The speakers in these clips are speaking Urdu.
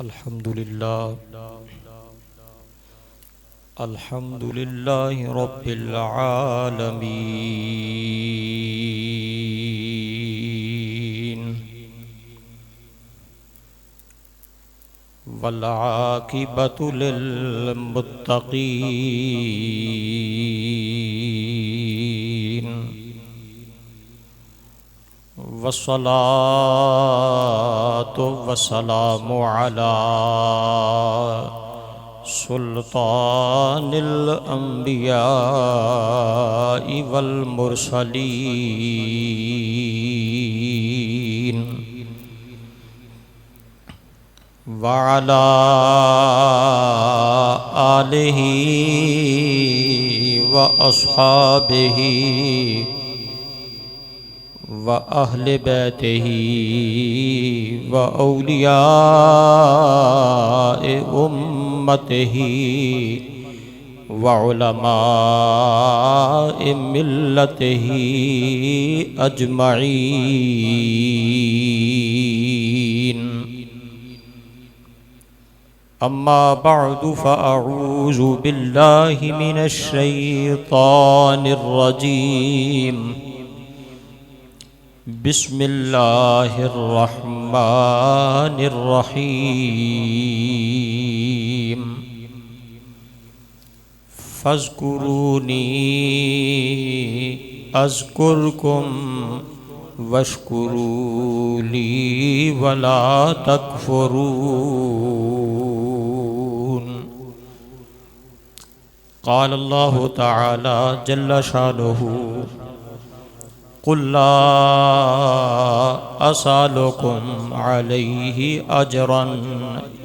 الحمد لله رب العالمين والعاقبة للمتقين والصلاة والسلام على سلطان الأنبياء والمرسلين وعلى آله وأصحابه وأهل بيته وأولياء أمته وعلماء ملته أجمعين أما بعد فأعوذ بالله من الشيطان الرجيم بسم الله الرحمن الرحيم فاذكروني أذكركم واشكروا لي ولا تكفرون قال الله تعالى جل شانه قل لا أسألكم عليه أجرا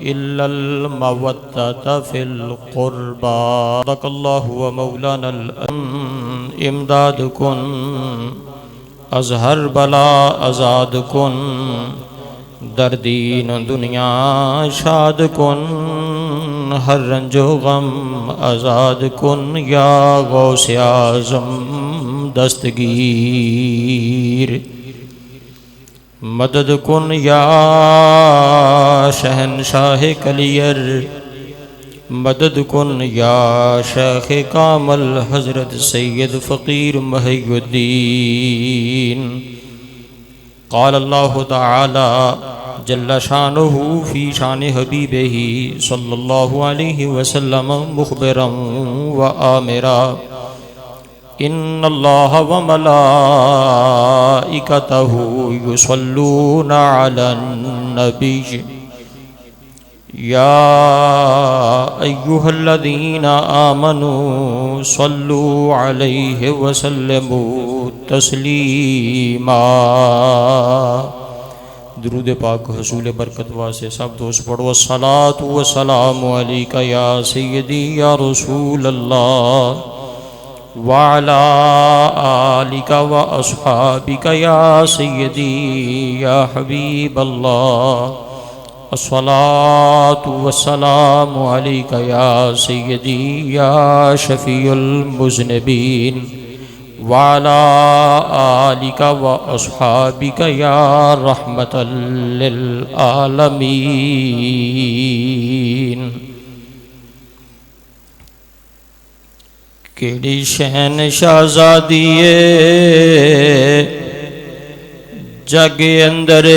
إلا المودة في القربى صدق الله ومولانا امدادكم أزهر بلا أزادكم در دین دنیا شاد کن ہر رنج و غم آزاد کن یا غوث اعظم دستگیر مدد کن یا شہنشاہ کلیر مدد کن یا شیخ کامل حضرت سید فقیر محی الدین قال اللہ تعالی جل شانہ فی شان حبیبہ صلی اللہ علیہ وسلم مخبرا و آمرا ان اللہ وملائکتہ یصلون علی النبی یا ایہا الذین آمنوا صلوا علیہ وسلموا تسلیما درود پاک حصول برکت واسے سب دوست پڑھو الصلاة والسلام علیکہ یا سیدی یا رسول اللہ وعلى آلك وأصحابك يا سيدي يا حبيب الله الصلاة والسلام عليك يا سيدي يا شفيع المذنبين وعلى آلك وأصحابك يا رحمة للعالمين کیڑی شہن شہزادیے جگ اندر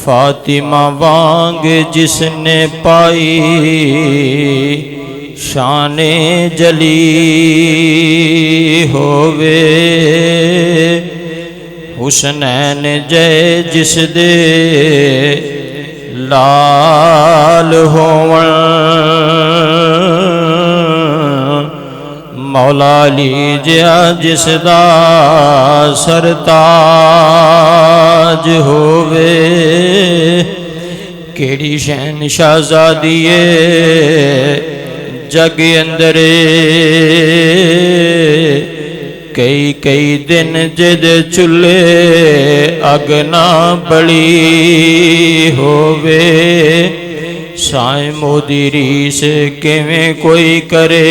فاطمہ وانگ جس نے پائی شان جلی ہووے حسنین جے جس دے لال ہون مولا لیجیا جس دا سرتاج ہووے کیڑی شہن شہزادیے جگ اندرے کئی دن جد چلے اگنا بڑی ہووے سائیں مودی ریس کیویں کوئی کرے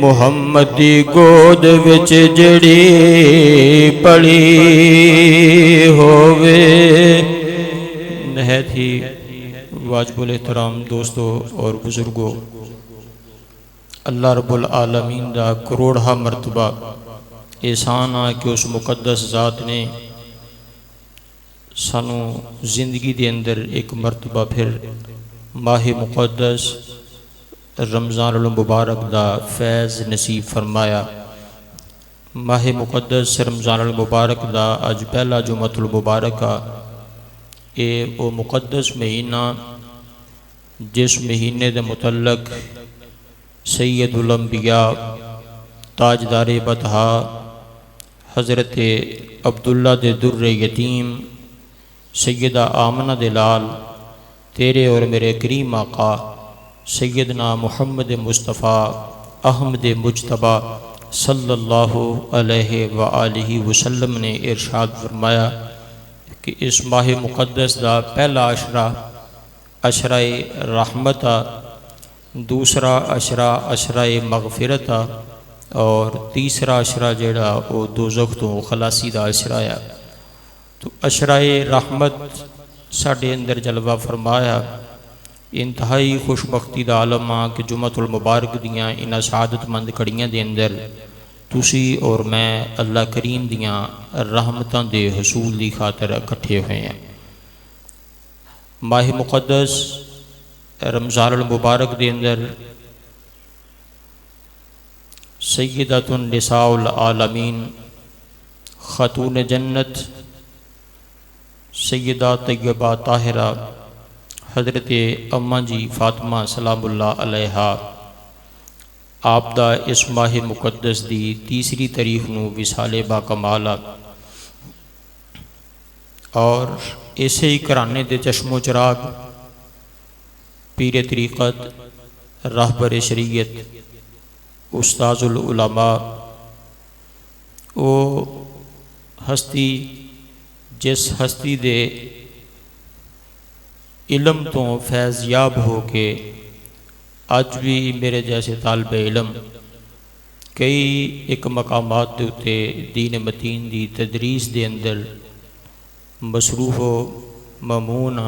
ਮੁਹੰਮਦ ਦੀ ਗੋਦ ਵਿੱਚ ਜਿਹੜੀ ਪਲੀ ਹੋਵੇ। نہایت ہی واجب الاحترام دوستو اور بزرگوں، اللہ رب العالمین دا کروڑا مرتبہ احسان آ کہ اس مقدس ذات نے سانو زندگی دے اندر ایک مرتبہ پھر ماہ مقدس رمضان المبارک دا فیض نصیب فرمایا۔ ماہ مقدس رمضان المبارک دا اج پہلا جمعۃ المبارک اے او مقدس مہینہ جس مہینے دے متعلق سید الانبیاء تاجدار بطحا حضرت عبداللہ دے در یتیم سیدہ آمنہ دے لال تیرے اور میرے کریم آقا سیدنا محمد مصطفیٰ احمد مجتبیٰ صلی اللہ علیہ وآلہ وسلم نے ارشاد فرمایا کہ اس ماہ مقدس دا پہلا عشرہ عشرہ رحمت، دوسرا عشرہ عشرہ مغفرت اور تیسرا عشرہ جڑا وہ دوزخ تو خلاصی دا عشرہ ہے۔ تو عشرہ رحمت ساڈے اندر جلوہ فرمایا، انتہائی خوش بختی دا عالم کہ جمعۃ المبارک دیاں انہاں سعادت مند کڑیاں دے اندر تسی اور میں اللہ کریم دیاں رحمتاں دے حصول دی خاطر اکٹھے ہوئے ہیں۔ ماہ مقدس رمضان المبارک دے اندر سیدۃ النساء العالمین خاتون جنت سیدہ طیبہ طاہرہ حضرت اماں جی فاطمہ سلام اللہ علیہا آپ دا اس ماہ مقدس دی تیسری تاریخ نو وصال با کمال اور اسے ہی گھرانے دے چشم و چراغ پیر طریقت راہبر شریعت استاذ العلماء او ہستی جس ہستی دے علم تو فیض یاب ہو کے آج بھی میرے جیسے طالب علم کئی ایک مقامات دے اتے دین متین دی تدریس دے اندر مصروف و ممون۔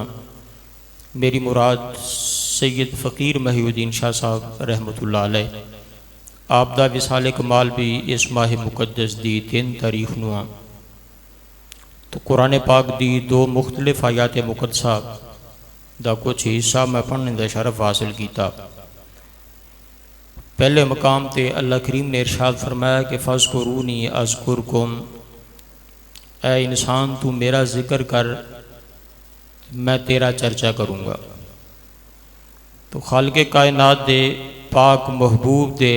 میری مراد سید فقیر محی الدین شاہ صاحب رحمۃ اللہ علیہ آپ دا وصال کمال بھی اس ماہ مقدس دی 3 تاریخ نو۔ تو قرآن پاک دی 2 مختلف آیات مقدسہ دا کچھ حصہ میں پڑھنے دا شرف حاصل کیتا۔ پہلے مقام تے اللہ کریم نے ارشاد فرمایا کہ فاذکرونی اذکرکم، اے انسان تو میرا ذکر کر میں تیرا چرچا کروں گا۔ تو خالق کائنات دے پاک محبوب دے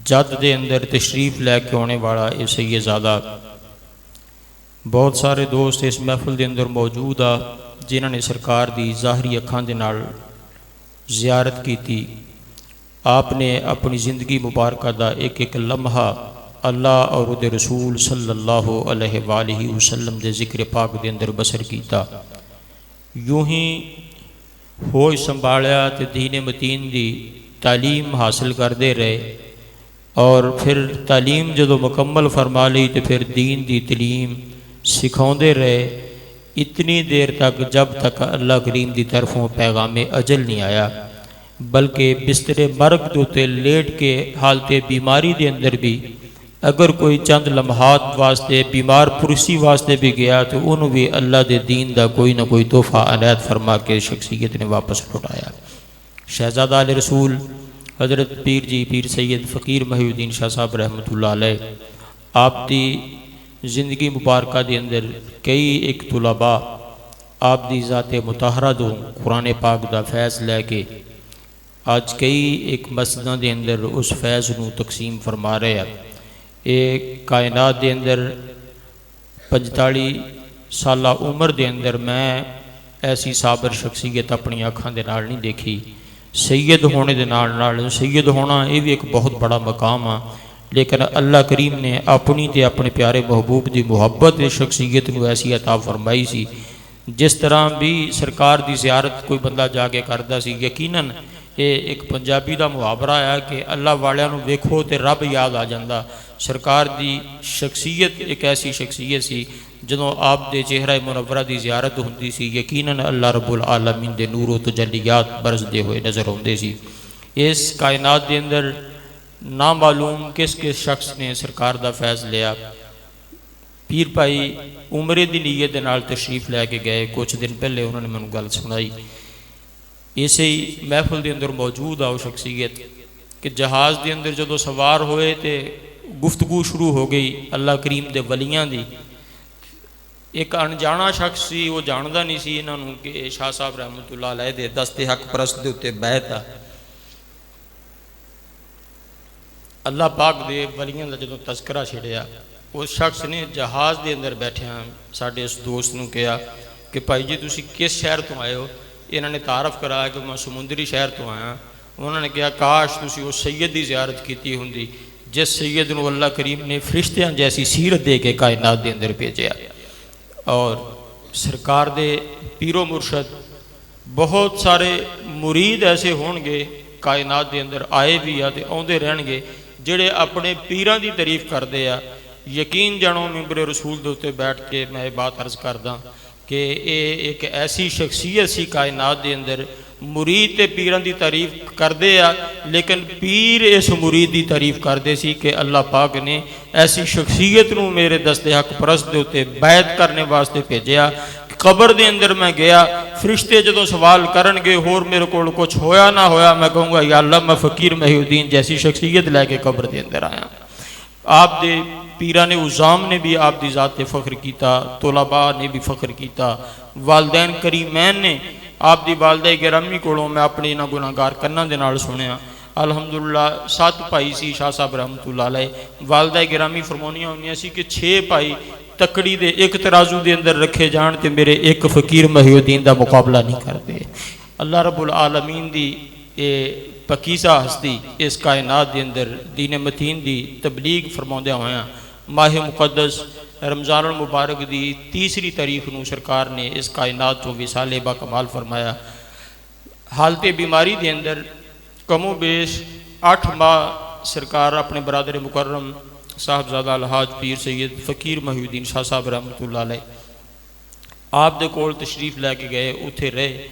جد دے اندر تشریف لے کے ہونے والا یہ سیدزادہ بہت سارے دوست اس محفل دے اندر موجود آ جنہوں نے سرکار دی ظاہری اکھاں دے نال زیارت کی تھی۔ آپ نے اپنی زندگی مبارکہ دا ایک ایک لمحہ اللہ اور دے رسول صلی اللہ علیہ وآلہ وسلم دے ذکر پاک دے اندر بسر کیتا۔ یوں ہی ہوش سنبھالیا تے دین متین دی تعلیم حاصل کردے رہے اور پھر تعلیم جدو مکمل فرما لی تو پھر دین دی تعلیم سکھاؤندے رہے اتنی دیر تک جب تک اللہ کریم دی طرفوں پیغام اجل نہیں آیا، بلکہ بستر مرگ دوتے لیٹ کے حالت بیماری دے اندر بھی اگر کوئی چند لمحات واسطے بیمار پرسی واسطے بھی گیا تو انہوں بھی اللہ دے دین دا کوئی نہ کوئی تحفہ عنایت فرما کے شخصیت نے واپس لوٹایا۔ شہزادہ علیہ رسول حضرت پیر سید فقیر محی الدین شاہ صاحب رحمۃ اللہ علیہ آپ دی زندگی مبارکہ دے اندر کئی ایک طلباء آپ دی ذات مطہرہ دو قرآن پاک دا فیض لے کے آج کئی ایک مسجدوں دے اندر اس فیض نو تقسیم فرما رہے ہیں۔ ایک کائنات دے اندر 45 سالہ عمر دے اندر میں ایسی صابر شخصیت اپنی آنکھاں دے نال نہیں دیکھی۔ سید ہونے دے نال سید ہونا یہ بھی ایک بہت بڑا مقام ہے، لیکن اللہ کریم نے اپنی تے اپنے پیارے محبوب دی محبت شخصیت نو ایسی عطا فرمائی سی۔ جس طرح بھی سرکار دی زیارت کوئی بندہ جا کے کردا سی، یقیناً یہ ایک پنجابی دا محاورہ ہے کہ اللہ والیاں نو ویکھو تے رب یاد آ جاندا۔ سرکار دی شخصیت ایک ایسی شخصیت سی جدوں آپ دے چہرہ منورہ دی زیارت ہوندی سی یقیناً اللہ رب العالمین دے نور و تجلیات برسدے ہوئے نظر آندے سی۔ اس کائنات دے اندر نامعلوم کس کس شخص نے سرکار دا فیض لیا۔ پیر بھائی عمرے دی نیت دے نال تشریف لے کے گئے، کچھ دن پہلے انہوں نے مینوں گل سنائی۔ اسی محفل دے اندر موجود آ شخصیت کہ جہاز دے اندر جدوں سوار ہوئے تے گفتگو شروع ہو گئی اللہ کریم دے ولیاں دی۔ ایک انجانا شخص سی، وہ جاندا نہیں سی انہاں نوں کہ شاہ صاحب رحمۃ اللہ علیہ دے دست حق پرست دے اتے بیعت آ۔ اللہ پاک دے ولیاں دا جدوں تذکرہ چھڑیا، اس شخص نے جہاز دے اندر بیٹھیاں ساڈے اس دوست نوں کہا کہ بھائی جی تسی کس شہر تو آئے ہو؟ انہوں نے تعارف کرایا کہ میں سمندری شہر تو آیا۔ انہوں نے کہا کاش تسی اس سید دی زیارت کیتی ہوندی جس سید نو اللہ کریم نے فرشتیاں جیسی سیرت دے کے کائنات دے اندر بھیجیا۔ اور سرکار دے پیرو مرشد بہت سارے مرید ایسے ہون گے کائنات دے اندر آئے بھی آ تے آندے رہن گے جڑے اپنے پیراں دی تعریف کردے آ۔ یقین جانو ممبر رسول دے تے بیٹھ کے میں بات عرض کرداں کہ یہ ایک ایسی شخصیت سی کائنات دے اندر مرید تے پیران دی تعریف کردے آ، لیکن پیر اس مرید دی تعریف کردے سی کہ اللہ پاک نے ایسی شخصیت نو میرے دست حق پرست دے ہوتے بیعت کرنے واسطے بھیجیا۔ قبر دے اندر میں گیا، فرشتے جدوں سوال کرن گے ہور میرے کو کچھ ہویا نہ ہویا، میں کہوں گا یا اللہ میں فقیر محی الدین جیسی شخصیت لے کے قبر دے اندر آیا۔ آپ دے پیران عظام نے بھی آپ دی ذات فخر کیتا، طلباء نے بھی فخر کیتا، والدین کریمین نے آپ دی والدہ گرامی کولوں میں اپنی انہاں گناہگار کناں دے نال سنیا۔ الحمدللہ 7 بھائی سی شاہ صاحب رحمۃ اللہ علیہ، والدہ گرامی فرمونیاں ہونیاں سی کہ 6 بھائی تکڑی دے ایک ترازو دے اندر رکھے جان تے میرے ایک فقیر محی الدین دا مقابلہ نہیں کرتے۔ اللہ رب العالمین دی اے پکیزہ ہستی اس کائنات دے اندر دین متین دی تبلیغ فرماؤندے ہویاں ماہ مقدس رمضان المبارک دی 3 تاریخ نو سرکار نے اس کائنات تو وصال با کمال فرمایا۔ حالت بیماری دے اندر کم و بیش 8 ماہ سرکار اپنے برادر مکرم صاحبزادہ الحاج پیر سید فقیر محی الدین شاہ صاحب رحمۃ اللہ علیہ آپ دے کول تشریف لے کے گئے، اتھے رہے۔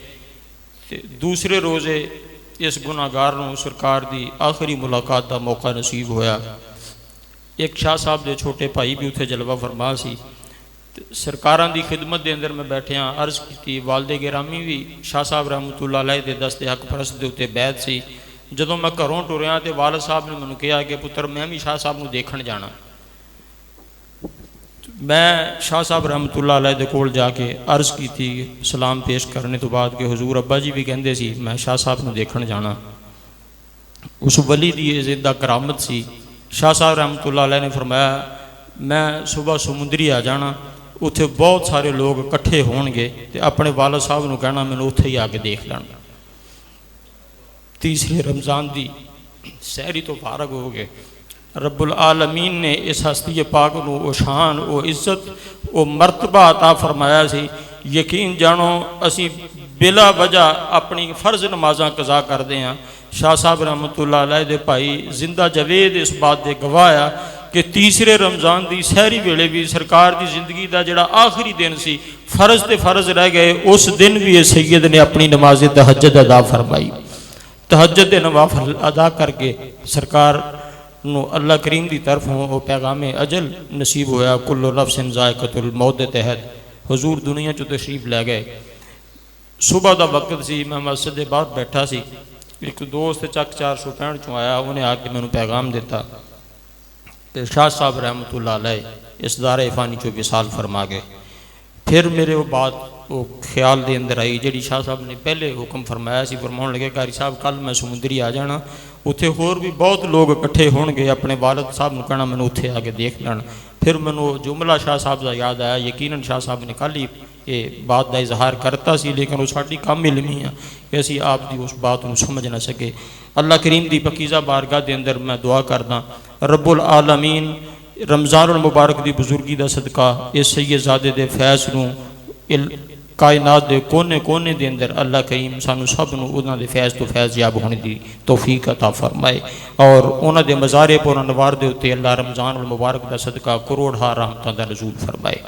دوسرے روزے اس گناہگار نو سرکار دی آخری ملاقات دا موقع نصیب ہویا۔ ایک شاہ صاحب دے چھوٹے بھائی بھی اتھے جلوہ فرما سی، سرکاران دی خدمت دے اندر میں بیٹھے ہاں، عرض کی والد گرامی بھی شاہ صاحب رحمۃ اللہ علیہ دے دست حق پرست دے اتے بیعت سی۔ جدوں میں گھروں ٹریا تے والد صاحب نے مینوں کہا کہ پتر میں بھی شاہ صاحب نو دیکھن جانا۔ میں شاہ صاحب رحمۃ اللہ علیہ دے کول جا کے عرض کی تھی سلام پیش کرنے تو بعد کہ حضور ابا جی بھی کہندے سی میں شاہ صاحب نو دیکھن جانا۔ اس ولی دی زندہ کرامت سی۔ شاہ صاحب رحمۃ اللہ علیہ نے فرمایا میں صبح سمندری آ جانا، اتھے بہت سارے لوگ کٹھے ہون گے تے اپنے والد صاحب نو کہنا میں اتھے ہی آ کے دیکھ لینا۔ 3 رمضان دی سحری تو فارغ ہو گئے۔ رب العالمین نے اس ہستی پاک نو او شان او عزت او مرتبہ عطا فرمایا سی۔ یقین جانو اسی بلا وجہ اپنی فرض نمازاں قضا کر دے ہیں۔ شاہ صاحب رحمۃ اللہ علیہ دے بھائی زندہ جوید اس بات دے گواہ کہ 3 رمضان دی سحری ویلے بھی سرکار دی زندگی دا جڑا آخری دن سی فرض تے فرض رہ گئے، اس دن بھی اس سید نے اپنی نماز تہجد ادا فرمائی۔ تہجد نوافل ادا کر کے سرکار نو اللہ کریم دی طرفوں وہ پیغام اجل نصیب ہویا، کل نفس ذائقۃ الموت دے تحت حضور دنیا چو تشریف لے گئے۔ صبح دا وقت سی، میں مسجد دے باہر بیٹھا سی، ایک دوست چک 465 چوں آیا، انہیں آ کے میں پیغام دیتا کہ شاہ صاحب رحمۃ اللہ علیہ اس دار فانی چو وصال فرما گئے۔ پھر میرے وہ بات وہ خیال دے اندر آئی جڑی شاہ صاحب نے پہلے حکم فرمایا سی، فرماؤں لگے قاری صاحب کل میں سمندری آ جانا، اتھے ہور بھی بہت لوگ اکٹھے ہون گے، اپنے والد صاحب نے کہنا میں نے اتھے آگے دیکھ لینا۔ پھر میں نے جملہ شاہ صاحب دا یاد آیا، یقیناً شاہ صاحب نے کل ہی یہ بات دا اظہار کرتا سی، لیکن وہ ساڈی کم علمی ہے کہ اسی آپ دی اس بات کو سمجھ نہ سکے۔ اللہ کریم دی پکیزہ بارگاہ دے اندر میں دعا کردا رب العالمین رمضان المبارک دی بزرگی دا صدقہ اس سید زادے دے فیض نو کائنات دے کونے کونے دے اندر اللہ کریم سانو سب نو انہاں دے فیض تو فیض یاب ہونے دی توفیق عطا فرمائے، اور انہاں دے مزارے پر انوار دے ہوتے اللہ رمضان المبارک دا صدقہ کروڑ ہا رحمتاں دا نزول فرمائے۔